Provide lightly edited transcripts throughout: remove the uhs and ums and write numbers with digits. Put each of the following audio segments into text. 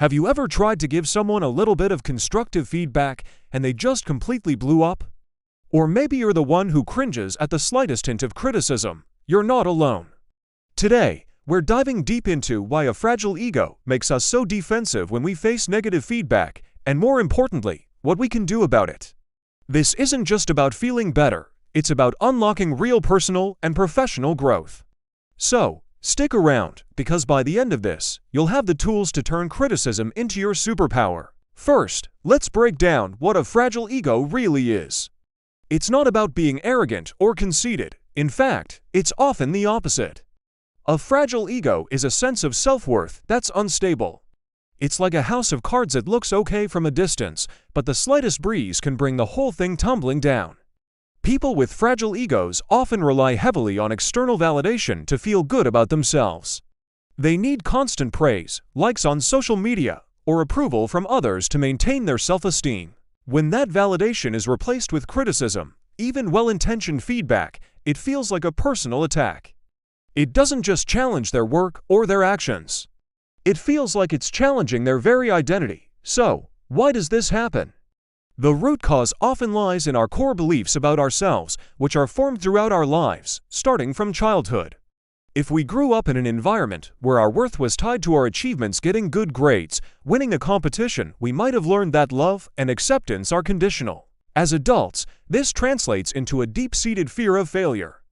Have you ever tried to give someone a little bit of constructive feedback and they just completely blew up? Or maybe you're the one who cringes at the slightest hint of criticism. You're not alone. Today, we're diving deep into why a fragile ego makes us so defensive when we face negative feedback, and more importantly, what we can do about it. This isn't just about feeling better, it's about unlocking real personal and professional growth. So, stick around, because by the end of this, you'll have the tools to turn criticism into your superpower. First, let's break down what a fragile ego really is. It's not about being arrogant or conceited. In fact, it's often the opposite. A fragile ego is a sense of self-worth that's unstable. It's like a house of cards that looks okay from a distance, but the slightest breeze can bring the whole thing tumbling down. People with fragile egos often rely heavily on external validation to feel good about themselves. They need constant praise, likes on social media, or approval from others to maintain their self-esteem. When that validation is replaced with criticism, even well-intentioned feedback, it feels like a personal attack. It doesn't just challenge their work or their actions. It feels like it's challenging their very identity. So, why does this happen? The root cause often lies in our core beliefs about ourselves, which are formed throughout our lives, starting from childhood. If we grew up in an environment where our worth was tied to our achievements, getting good grades, winning a competition, we might have learned that love and acceptance are conditional. As adults, this translates into a deep-seated fear of failure.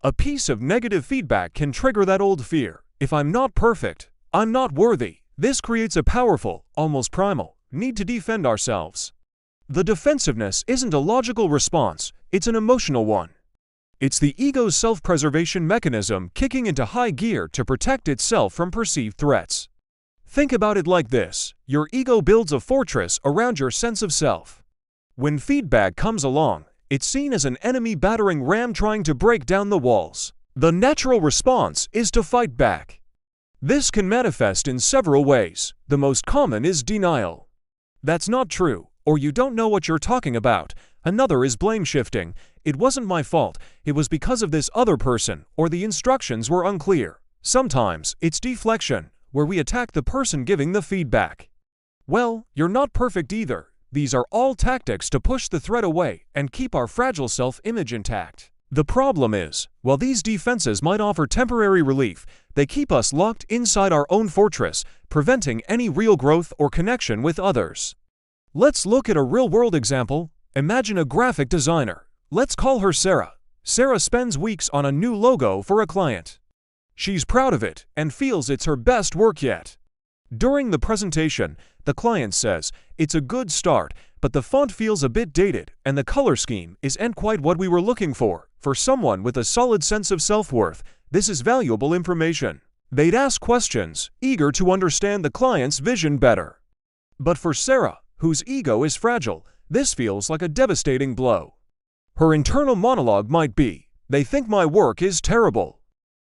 A piece of negative feedback can trigger that old fear. If I'm not perfect, I'm not worthy. This creates a powerful, almost primal, need to defend ourselves. The defensiveness isn't a logical response, it's an emotional one. It's the ego's self-preservation mechanism kicking into high gear to protect itself from perceived threats. Think about it like this: your ego builds a fortress around your sense of self. When feedback comes along, it's seen as an enemy battering ram trying to break down the walls. The natural response is to fight back. This can manifest in several ways. The most common is denial. That's not true, or you don't know what you're talking about. Another is blame shifting. It wasn't my fault, it was because of this other person, or the instructions were unclear. Sometimes it's deflection, where we attack the person giving the feedback. Well, you're not perfect either. These are all tactics to push the threat away and keep our fragile self-image intact. The problem is, while these defenses might offer temporary relief, they keep us locked inside our own fortress, preventing any real growth or connection with others. Let's look at a real-world example. Imagine a graphic designer. Let's call her Sarah. Sarah spends weeks on a new logo for a client. She's proud of it and feels it's her best work yet. During the presentation, the client says, "It's a good start, but the font feels a bit dated and the color scheme isn't quite what we were looking for." For someone with a solid sense of self-worth, this is valuable information. They'd ask questions, eager to understand the client's vision better. But for Sarah, whose ego is fragile, this feels like a devastating blow. Her internal monologue might be, "They think my work is terrible.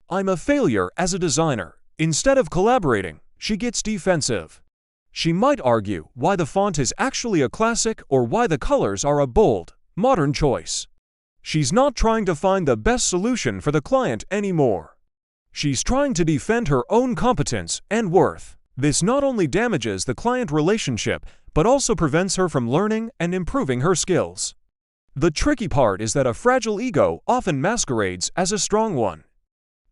I'm a failure as a designer." Instead of collaborating, she gets defensive. She might argue why the font is actually a classic or why the colors are a bold, modern choice. She's not trying to find the best solution for the client anymore. She's trying to defend her own competence and worth. This not only damages the client relationship, but also prevents her from learning and improving her skills. The tricky part is that a fragile ego often masquerades as a strong one.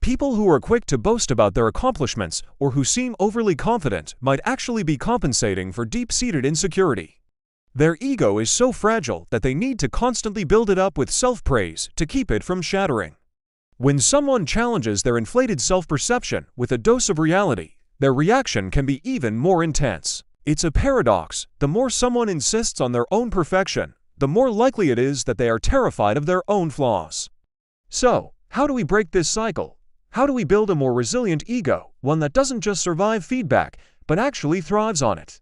People who are quick to boast about their accomplishments or who seem overly confident might actually be compensating for deep-seated insecurity. Their ego is so fragile that they need to constantly build it up with self-praise to keep it from shattering. When someone challenges their inflated self-perception with a dose of reality, their reaction can be even more intense. It's a paradox. The more someone insists on their own perfection, the more likely it is that they are terrified of their own flaws. So, how do we break this cycle? How do we build a more resilient ego, one that doesn't just survive feedback, but actually thrives on it?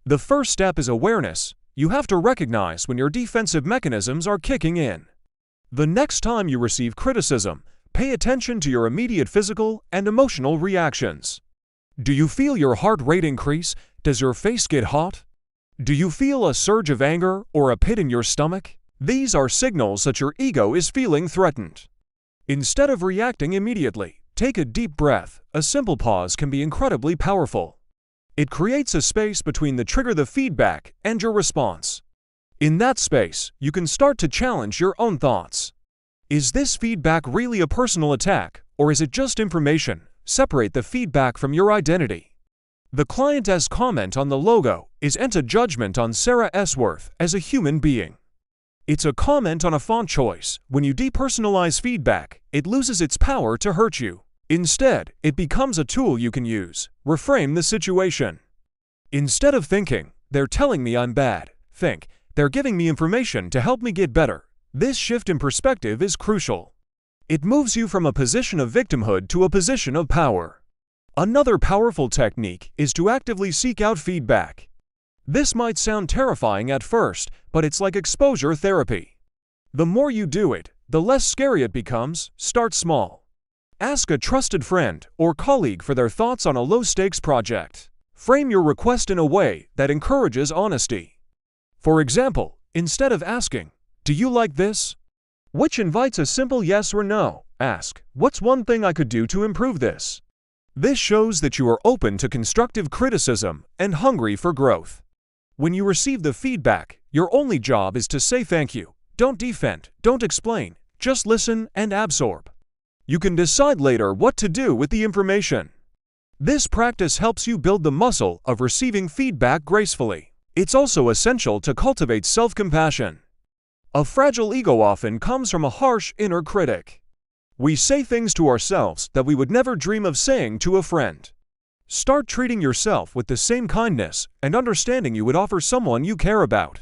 The first step is awareness. You have to recognize when your defensive mechanisms are kicking in. The next time you receive criticism, pay attention to your immediate physical and emotional reactions. Do you feel your heart rate increase? Does your face get hot? Do you feel a surge of anger or a pit in your stomach? These are signals that your ego is feeling threatened. Instead of reacting immediately, take a deep breath. A simple pause can be incredibly powerful. It creates a space between the feedback and your response. In that space, you can start to challenge your own thoughts. Is this feedback really a personal attack, or is it just information? Separate the feedback from your identity. The client S comment on the logo isn't a judgment on Sarah S. worth as a human being. It's a comment on a font choice. When you depersonalize feedback, it loses its power to hurt you. Instead, it becomes a tool you can use. Reframe the situation. Instead of thinking, "They're telling me I'm bad," think, "They're giving me information to help me get better." This shift in perspective is crucial. It moves you from a position of victimhood to a position of power. Another powerful technique is to actively seek out feedback. This might sound terrifying at first, but it's like exposure therapy. The more you do it, the less scary it becomes. Start small. Ask a trusted friend or colleague for their thoughts on a low-stakes project. Frame your request in a way that encourages honesty. For example, instead of asking, "Do you like this?" which invites a simple yes or no, ask, "What's one thing I could do to improve this?" This shows that you are open to constructive criticism and hungry for growth. When you receive the feedback, your only job is to say thank you. Don't defend, don't explain, just listen and absorb. You can decide later what to do with the information. This practice helps you build the muscle of receiving feedback gracefully. It's also essential to cultivate self-compassion. A fragile ego often comes from a harsh inner critic. We say things to ourselves that we would never dream of saying to a friend. Start treating yourself with the same kindness and understanding you would offer someone you care about.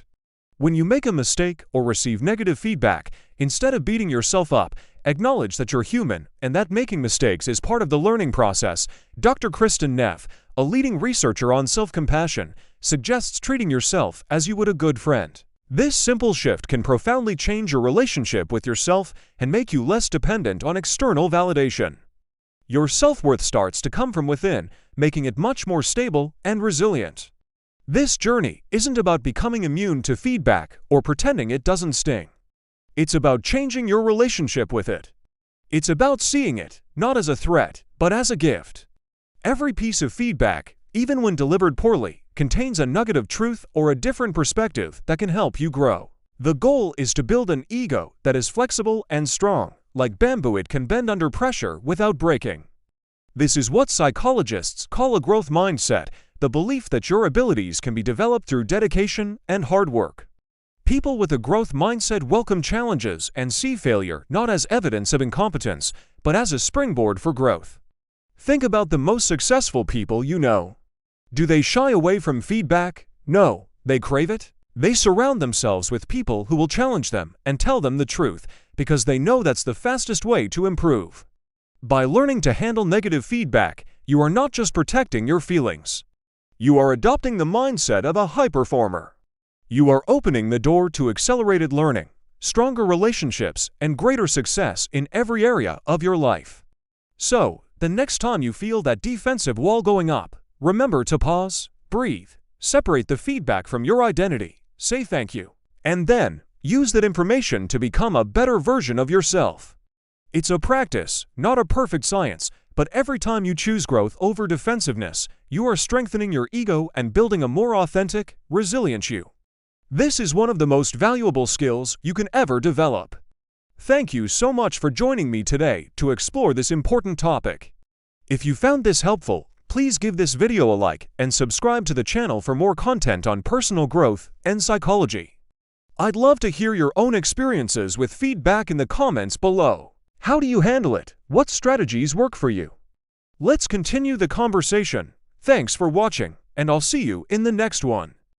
When you make a mistake or receive negative feedback, instead of beating yourself up, acknowledge that you're human and that making mistakes is part of the learning process. Dr. Kristin Neff, a leading researcher on self-compassion, suggests treating yourself as you would a good friend. This simple shift can profoundly change your relationship with yourself and make you less dependent on external validation. Your self-worth starts to come from within, making it much more stable and resilient. This journey isn't about becoming immune to feedback or pretending it doesn't sting. It's about changing your relationship with it. It's about seeing it, not as a threat, but as a gift. Every piece of feedback, even when delivered poorly, contains a nugget of truth or a different perspective that can help you grow. The goal is to build an ego that is flexible and strong. Like bamboo, it can bend under pressure without breaking. This is what psychologists call a growth mindset, the belief that your abilities can be developed through dedication and hard work. People with a growth mindset welcome challenges and see failure not as evidence of incompetence, but as a springboard for growth. Think about the most successful people you know. Do they shy away from feedback? No, they crave it. They surround themselves with people who will challenge them and tell them the truth, because they know that's the fastest way to improve. By learning to handle negative feedback, you are not just protecting your feelings. You are adopting the mindset of a high performer. You are opening the door to accelerated learning, stronger relationships, and greater success in every area of your life. So, the next time you feel that defensive wall going up, remember to pause, breathe, separate the feedback from your identity, say thank you, and then use that information to become a better version of yourself. It's a practice, not a perfect science, but every time you choose growth over defensiveness, you are strengthening your ego and building a more authentic, resilient you. This is one of the most valuable skills you can ever develop. Thank you so much for joining me today to explore this important topic. If you found this helpful, please give this video a like and subscribe to the channel for more content on personal growth and psychology. I'd love to hear your own experiences with feedback in the comments below. How do you handle it? What strategies work for you? Let's continue the conversation. Thanks for watching, and I'll see you in the next one.